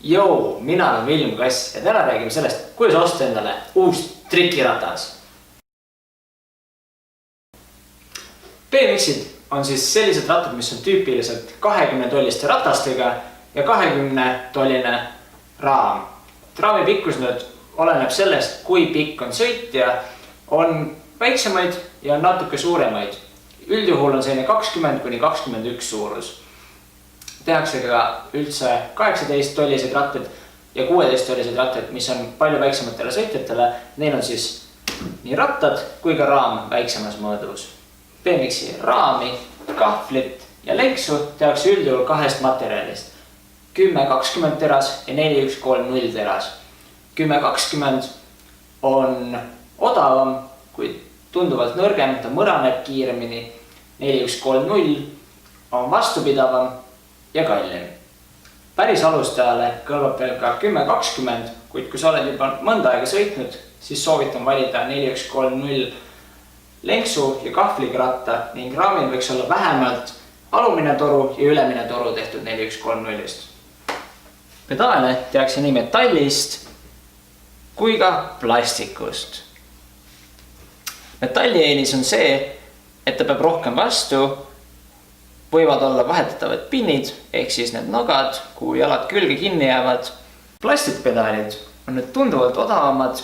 Joo, mina olen Vilm Kass ja täna räägime sellest, kuidas osta endale uus trikiratas. BMX-id on siis sellised rattad, mis on tüüpiliselt 20-tolliste ratastega ja 20-tolline raam. Raami pikkus nüüd oleneb sellest, kui pikk on sõitja, on väiksemaid ja natuke suuremaid. Üldjuhul on selline 20–21 suurus. Tehakse ka üldse 18-tollised rattad ja 16-tollised rattad, mis on palju väiksematele sõitjatele. Neil on siis nii rattad kui ka raam väiksemas mõõdus. BMX-i raami, kahvlit ja lenksu tehakse üldjuhul kahest materjalist. 10-20 teras ja 4-1-3-0 teras. 10-20 on odavam, kuid tunduvalt nõrgem, ta mõraneb kiiremini. 4-1-3-0 on vastupidavam ja kallim. Päris alustajale kõlbab veel ka 10-20, kuid kui sa oled juba mõnda aega sõitnud, siis soovitan valida 4-1-3-0 lenksu ja kahvliga ratta ning raamil võiks olla vähemalt alumine toru ja ülemine toru tehtud 4-1-3-0-ist. Pedaale tehakse nii metallist kui ka plastikust. Metalli eelis on see, et ta peab rohkem vastu, võivad olla vahetatavad pinnid, ehk siis need nogad, kuhu jalad külge kinni jäävad. Plastikpedaalid on nüüd tunduvalt odavamad,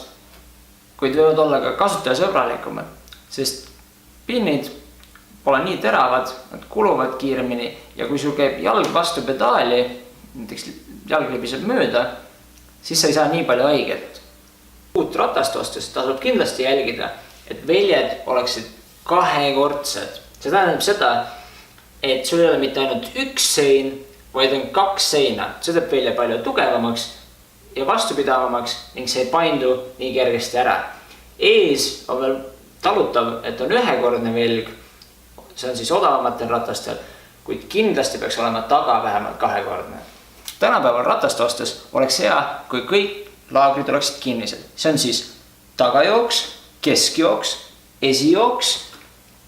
kuid võivad olla ka kasutajasõbralikumad, sest pinnid pole nii teravad, nad kuluvad kiiremini ja kui sul käib jalg vastu pedaali, näiteks jalg libiseb mööda, siis sa ei saa nii palju haiget. Uut ratast ostes tasub kindlasti jälgida, et väljed oleksid kahekordsed. See tähendab seda, et sul ei ole mitte ainult üks sein, vaid on kaks seina. See teeb välja palju tugevamaks ja vastupidavamaks ning see ei paindu nii kergesti ära. Ees on veel talutav, et on ühekordne velg, see on siis odavamatel ratastel, kuid kindlasti peaks olema taga vähemalt kahekordne. Tänapäeval ratast ostes oleks hea, kui kõik laagrid oleksid kinnised. See on siis tagajooks, keskjooks, esijooks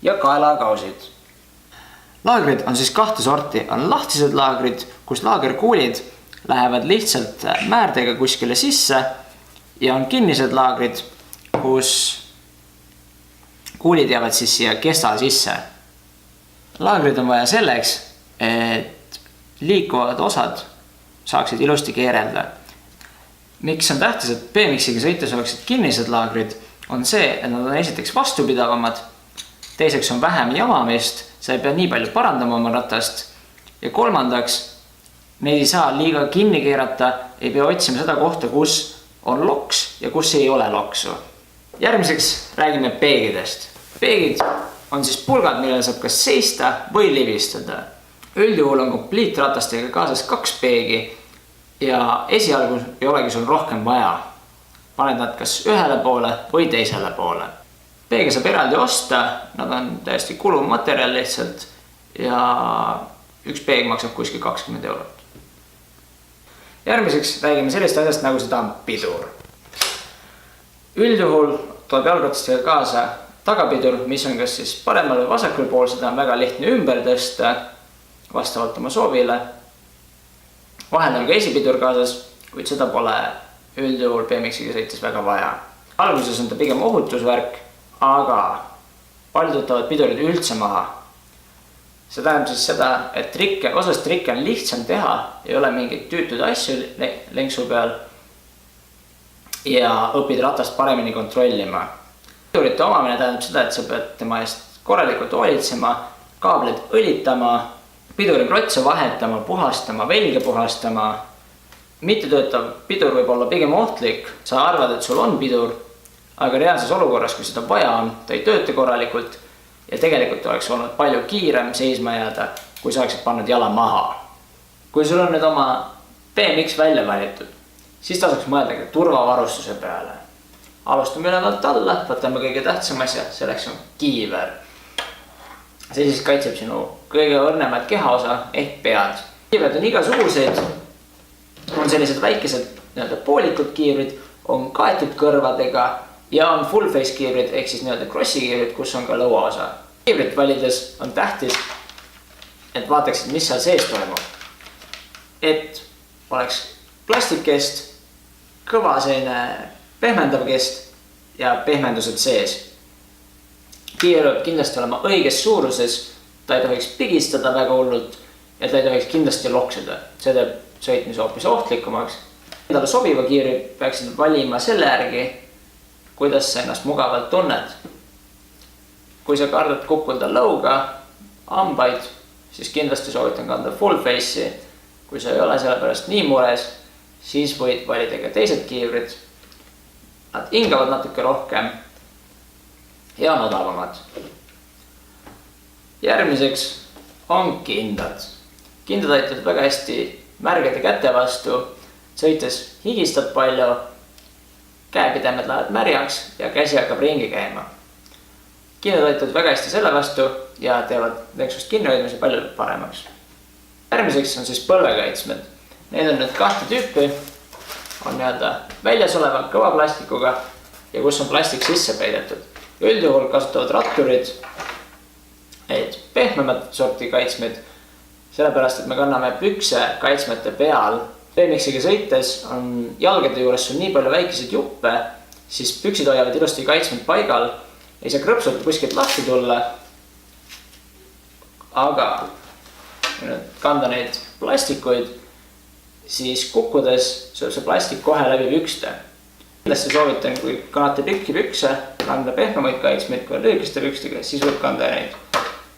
ja kaelakausid. Laagrid on siis kahte sorti. On lahtised laagrid, kus laagerkuulid lähevad lihtsalt määrdega kuskile sisse ja on kinnised laagrid, kus kuulid jäävad siis siia kesta sisse. Laagrid on vaja selleks, et liikuvad osad saaksid ilusti keerelda. Miks on tähtis, et BMX-iga sõites oleksid kinnised laagrid, on see, et nad on esiteks vastupidavamad, teiseks on vähem jamamist, sa ei pea nii palju parandama oma ratast ja kolmandaks, neid ei saa liiga kinni keerata, ei pea otsima seda kohta, kus on loks ja kus ei ole loksu. Järgmiseks räägime peegidest. Peegid on siis pulgad, millele saab kas seista või livistada. Üldjuhul on kompliitratastega kaasas 2 peegi ja esialgu ei olegi sul rohkem vaja. Paned nad kas ühele poole või teisele poole. Peege saab eraldi osta, nad on täiesti kuluv materjal lihtsalt ja üks peeg maksab kuskil 20 eurot. Järgmiseks räägime sellist asjast, nagu seda on pidur. Üldjuhul tuleb jalgratastega kaasa tagapidur, mis on kas siis paremal või vasakul pool, seda on väga lihtne ümber tõsta vastavalt oma soovile. Vahel on ka esipidur kaasas, kuid seda pole üldjuhul BMX-iga sõites väga vaja. Alguses on ta pigem ohutusvärk, aga paljud võtavad pidurid üldse maha. See tähendab siis seda, et osast trikke on lihtsam teha, ei ole mingeid tüütud asju lenksu peal ja õpid ratast paremini kontrollima. Pidurite omamine tähendab seda, et sa pead tema eest korralikult hoolitsema, kaableid õlitama, piduriklotse vahetama, puhastama, velge puhastama. Mittetöötav pidur võib olla pigem ohtlik, sa arvad, et sul on pidur, aga reaalses olukorras, kui seda vaja on, ta ei tööta korralikult ja tegelikult oleks olnud palju kiirem seisma jääda, kui sa oleksid pannud jala maha. Kui sul on nüüd oma BMX välja valitud, siis tasuks mõelda ka turvavarustuse peale. Alustame ülevalt alla, võtame kõige tähtsam asja, selleks on kiiver. See siis kaitseb sinu kõige õrnemad kehaosa ehk pead. Kiivred on igasuguseid, on sellised väikesed poolikud kiivrid, on kaetud kõrvadega ja on full face kiivrid ehk siis crossi kiivrid, kus on ka lõuaosa. Kiivrit valides on tähtis, et vaataksid, mis seal sees toimub. Et oleks plastik kest, kõva selline pehmendav kest ja pehmendused sees. Kiir peab kindlasti olema õiges suuruses, ta ei tohiks pigistada väga hullult ja ta ei tohiks kindlasti loksida. See teeb sõitmise hoopis ohtlikumaks. Endale sobiva kiiri peaksid valima selle järgi, kuidas sa ennast mugavalt tunned. Kui sa kardad kukkuda lõuga, hambaid, siis kindlasti soovitan kanda full face'i. Kui sa ei ole selle pärast nii mures, siis võid valida ka teised kiivrid. Nad hingavad natuke rohkem ja on odavamad. Järgmiseks on kindad. Kindad aitavad väga hästi märgade käte vastu, sõites higistad palju, käepidemed lähevad märjaks ja käsi hakkab ringi käima. Kindad aitavad väga hästi selle vastu ja teevad lenksust kinnihoidmise palju paremaks. Järgmiseks on siis põlvekaitsmed. Need on nüüd kahte tüüpi, on väljas oleva kõva plastikuga ja kus on plastik sisse peidetud. Üldjuhul kasutavad ratturid neid pehmemat sorti kaitsmeid, sellepärast et me kanname pükse kaitsmete peal. BMX-iga sõites on jalgade juures sul nii palju väikeseid juppe, siis püksid hoiavad ilusti kaitsmed paigal. Ei saa krõpsult kuskilt lahti tulla, aga kanda neid plastikuid, siis kukkudes sööb see plastik kohe läbi pükste. Kindlasti soovitan, kui kannate pikki pükse, kanda pehmemaid kaitsmeid kui lühikeste pükstega, siis võib kanda neid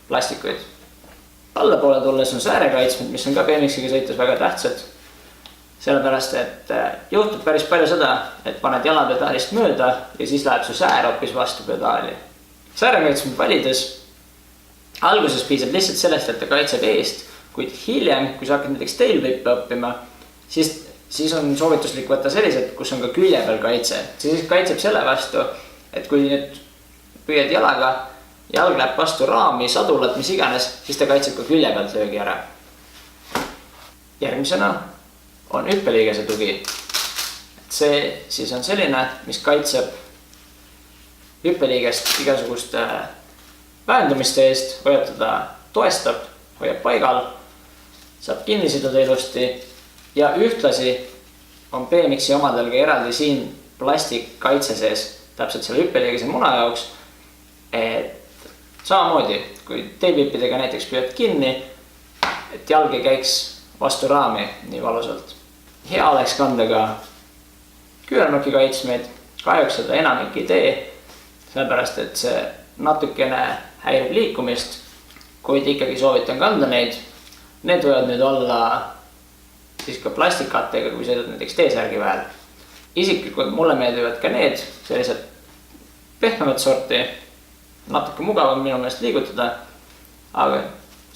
plastikuid. Allapoole tulles on säärekaitsmed, mis on ka BMX-iga sõites väga tähtsad. Sellepärast, et juhtub päris palju seda, et paned jala pedaalist mööda ja siis läheb su säär hoopis vastu pedaali. Säärekaitsmed valides alguses piisab lihtsalt sellest, et ta kaitseb eest, kuid hiljem, kui sa hakkad näiteks tailwhip'e õppima, siis on soovituslik võtta sellised, kus on ka külje peal kaitse. Siis kaitseb selle vastu, et kui nüüd püüad jalaga, jalg läheb vastu raami, sadulat, mis iganes, siis ta kaitseb ka külje pealt löögi ära. Järgmisena on hüppeliigese tugi. See siis on selline, mis kaitseb hüppeliigest igasuguste vähendumiste eest, hoiab teda toestab, hoiab paigal, saab kinni siduda ilusti ja ühtlasi on BMX-i omadel ka eraldi siin plastik kaitse sees, täpselt selle hüppeliigese muna jaoks, et samamoodi, kui tailwhipidega näiteks püüad kinni, et jalg ei käiks vastu raami nii valusalt. Hea oleks kanda ka küünarnuki kaitsmeid, kahjuks seda enamik ei tee, sellepärast et see natukene häirib liikumist, kuid ikkagi soovitan kanda neid. Need võivad nüüd olla siis ka plastikkattega, kui sõidad näiteks T-särgi vahel. Isiklikult mulle meeldivad ka need sellised pehmemat sorti, natuke mugavam minu meelest liigutada, aga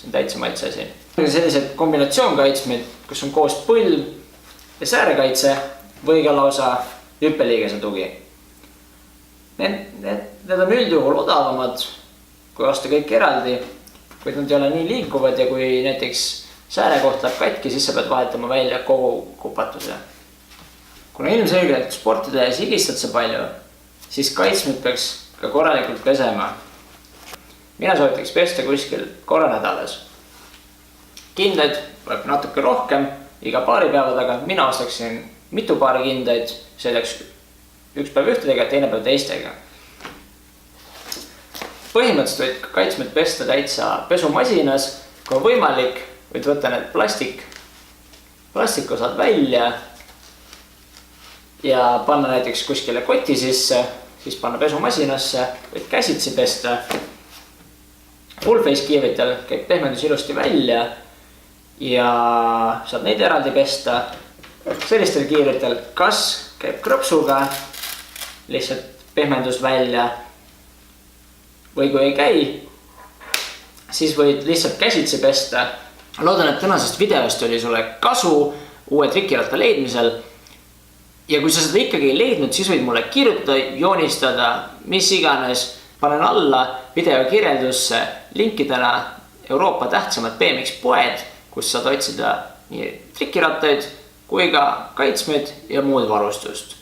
see on täitsa maitse asi. Sellised kombinatsioonkaitsmeid, kus on koos põlv ja säärekaitse või ka lausa hüppeliigese tugi. Need on üldjuhul odavamad, kui osta kõik eraldi, kuid nad ei ole nii liikuvad ja kui näiteks sääre koht läheb katki, siis sa pead vahetama välja kogu kupatuse. Kuna ilmselgelt sportides higistad sa palju, siis kaitsmed peaks ka korralikult pesema. Mina soovitaks pesta kuskil korra nädalas. Kindaid võib natuke rohkem, iga paari päeva taga. Mina ostaksin mitu paari kindaid, sõidaks üks päev ühtedega, teine päev teistega. Põhimõtteliselt võid kaitsmed pesta täitsa pesumasinas, kui on võimalik, võid võtta need plastikosad välja ja panna näiteks kuskile koti sisse, siis panna pesumasinasse, võid käsitsi pesta. Full face kiivritel käib pehmendus ilusti välja ja saad neid eraldi pesta. Sellistel kiivritel kas käib krõpsuga lihtsalt pehmendus välja või kui ei käi, siis võid lihtsalt käsitsi pesta. Loodan, et tänasest videost oli sulle kasu uue trikiratta leidmisel. Ja kui sa seda ikkagi ei leidnud, siis võid mulle kirjutada, joonistada, mis iganes. Panen alla video kirjeldusse linkidena Euroopa tähtsamad BMX poed, kus saad otsida nii trikirattaid kui ka kaitsmeid ja muud varustust.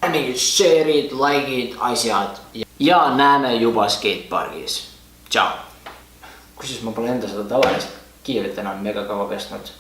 Mingid share'id, like'id, asjad ja näeme juba skatepargis. Tšau! Kusjuures ma pole enda seda tavalist kiivrit enam mega kaua pestnud.